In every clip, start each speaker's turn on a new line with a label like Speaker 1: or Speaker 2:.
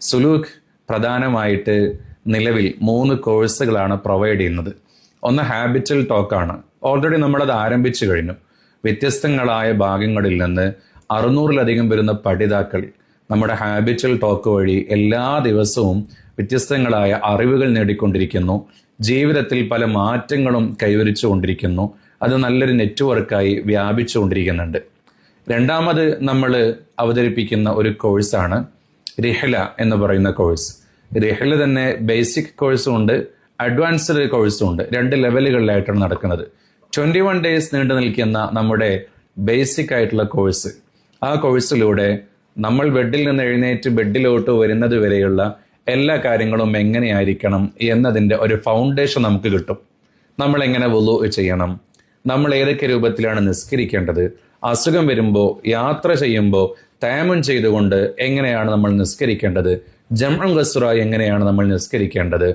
Speaker 1: സുലൂക്ക് പ്രധാനമായിട്ട് നിലവിൽ 3 കോഴ്സുകളാണ് പ്രൊവൈഡ് ചെയ്യുന്നത്. ഒന്ന് ഹാബിറ്റൽ ടോക്കാണ്. ഓൾറെഡി നമ്മളത് ആരംഭിച്ചു കഴിഞ്ഞു. വ്യത്യസ്തങ്ങളായ ഭാഗങ്ങളിൽ നിന്ന് 600-ലധികം വരുന്ന പഠിതാക്കൾ നമ്മുടെ ഹാബിറ്റൽ ടോക്ക് വഴി എല്ലാ ദിവസവും വ്യത്യസ്തങ്ങളായ അറിവുകൾ നേടിക്കൊണ്ടിരിക്കുന്നു. ജീവിതത്തിൽ പല മാറ്റങ്ങളും കൈവരിച്ചുകൊണ്ടിരിക്കുന്നു. അത് നല്ലൊരു നെറ്റ്വർക്കായി വ്യാപിച്ചുകൊണ്ടിരിക്കുന്നുണ്ട്. രണ്ടാമത് നമ്മൾ അവതരിപ്പിക്കുന്ന ഒരു കോഴ്സാണ് റിഹ്ല എന്ന് പറയുന്ന കോഴ്സ്. റിഹ്ല തന്നെ ബേസിക് കോഴ്സും ഉണ്ട്, അഡ്വാൻസ്ഡ് കോഴ്സും ഉണ്ട്. 2 ലെവലുകളിലായിട്ടാണ് നടക്കുന്നത്. 21 ഡേയ്സ് നീണ്ടു നിൽക്കുന്ന നമ്മുടെ ബേസിക് ആയിട്ടുള്ള കോഴ്സ്, ആ കോഴ്സിലൂടെ നമ്മൾ ബെഡിൽ നിന്ന് എഴുന്നേറ്റ് ബെഡിലോട്ട് വരുന്നത് വരെയുള്ള എല്ലാ കാര്യങ്ങളും എങ്ങനെയായിരിക്കണം എന്നതിൻ്റെ ഒരു ഫൗണ്ടേഷൻ നമുക്ക് കിട്ടും. നമ്മൾ എങ്ങനെ വുളു ചെയ്യണം, നമ്മൾ ഏതൊക്കെ രൂപത്തിലാണ് നിസ്കരിക്കേണ്ടത്, അസുഖം വരുമ്പോൾ, യാത്ര ചെയ്യുമ്പോൾ തയമ്മും ചെയ്തുകൊണ്ട് എങ്ങനെയാണ് നമ്മൾ നിസ്കരിക്കേണ്ടത്, ജംഉ ഖസ്റ എങ്ങനെയാണ് നമ്മൾ നിസ്കരിക്കേണ്ടത്,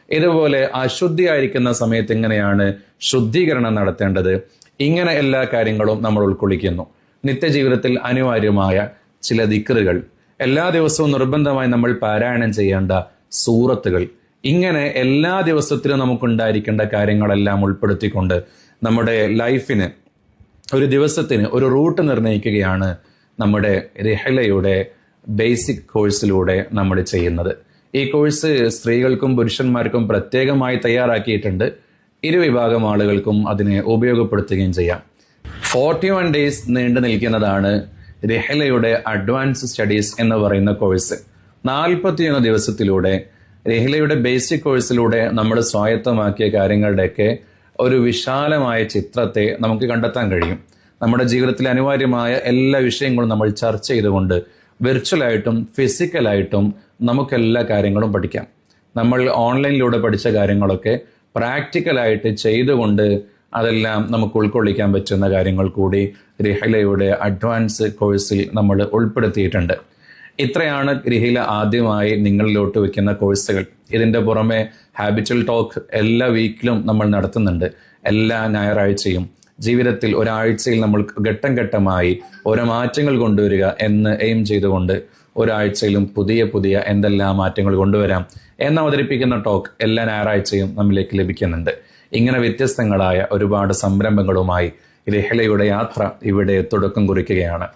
Speaker 1: ഇതുപോലെ അശുദ്ധിയായിരിക്കുന്ന സമയത്ത് എങ്ങനെയാണ് ശുദ്ധീകരണം നടത്തേണ്ടത്, ഇങ്ങനെ എല്ലാ കാര്യങ്ങളും നമ്മൾ ഉൾക്കൊള്ളിക്കുന്നു. നിത്യജീവിതത്തിൽ അനിവാര്യമായ ചില ദിക്റുകൾ, എല്ലാ ദിവസവും നിർബന്ധമായി നമ്മൾ പാരായണം ചെയ്യേണ്ട സൂറത്തുകൾ, ഇങ്ങനെ എല്ലാ ദിവസത്തിലും നമുക്കുണ്ടായിരിക്കേണ്ട കാര്യങ്ങളെല്ലാം ഉൾപ്പെടുത്തിക്കൊണ്ട് നമ്മുടെ ലൈഫിന്, ഒരു ദിവസത്തിന് ഒരു റൂട്ട് നിർണ്ണയിക്കുകയാണ് നമ്മുടെ റിഹ്ലയുടെ ബേസിക് കോഴ്സിലൂടെ നമ്മൾ ചെയ്യുന്നത്. ഈ കോഴ്സ് സ്ത്രീകൾക്കും പുരുഷന്മാർക്കും പ്രത്യേകമായി തയ്യാറാക്കിയിട്ടുണ്ട്. ഇരുവിഭാഗം ആളുകൾക്കും അതിനെ ഉപയോഗപ്പെടുത്തുകയും ചെയ്യാം. 41 ഡേയ്സ് നീണ്ടു നിൽക്കുന്നതാണ് റിഹ്ലയുടെ അഡ്വാൻസ് സ്റ്റഡീസ് എന്ന് പറയുന്ന കോഴ്സ്. 41 ദിവസത്തിലൂടെ റിഹ്ലയുടെ ബേസിക് കോഴ്സിലൂടെ നമ്മൾ സ്വായത്തമാക്കിയ കാര്യങ്ങളുടെയൊക്കെ ഒരു വിശാലമായ ചിത്രത്തെ നമുക്ക് കണ്ടെത്താൻ കഴിയും. നമ്മുടെ ജീവിതത്തിൽ അനിവാര്യമായ എല്ലാ വിഷയങ്ങളും നമ്മൾ ചർച്ച ചെയ്തുകൊണ്ട് വിർച്വലായിട്ടും ഫിസിക്കലായിട്ടും നമുക്കെല്ലാ കാര്യങ്ങളും പഠിക്കാം. നമ്മൾ ഓൺലൈനിലൂടെ പഠിച്ച കാര്യങ്ങളൊക്കെ പ്രാക്ടിക്കലായിട്ട് ചെയ്തുകൊണ്ട് അതെല്ലാം നമുക്ക് ഉൾക്കൊള്ളിക്കാൻ പറ്റുന്ന കാര്യങ്ങൾ കൂടി റിഹ്ലയുടെ അഡ്വാൻസ് കോഴ്സിൽ നമ്മൾ ഉൾപ്പെടുത്തിയിട്ടുണ്ട്. ഇത്രയാണ് റിഹ്ല ആദ്യമായി നിങ്ങളിലോട്ട് വയ്ക്കുന്ന കോഴ്സുകൾ. ഇതിൻ്റെ പുറമെ ഹാബിറ്റൽ ടോക്ക് എല്ലാ വീക്കിലും നമ്മൾ നടത്തുന്നുണ്ട്. എല്ലാ ഞായറാഴ്ചയും ജീവിതത്തിൽ ഒരാഴ്ചയിൽ നമ്മൾ ഘട്ടം ഘട്ടമായി ഓരോ മാറ്റങ്ങൾ കൊണ്ടുവരിക എന്ന് എയിം ചെയ്തുകൊണ്ട് ഒരാഴ്ചയിലും പുതിയ എന്തെല്ലാം മാറ്റങ്ങൾ കൊണ്ടുവരാം എന്ന് അവതരിപ്പിക്കുന്ന ടോക്ക് എല്ലാ ഞായറാഴ്ചയും നമ്മിലേക്ക് ലഭിക്കുന്നുണ്ട്. ഇങ്ങനെ വ്യത്യസ്തങ്ങളായ ഒരുപാട് സംരംഭങ്ങളുമായി റിഹ്ലയുടെ യാത്ര ഇവിടെ തുടക്കം കുറിക്കുകയാണ്.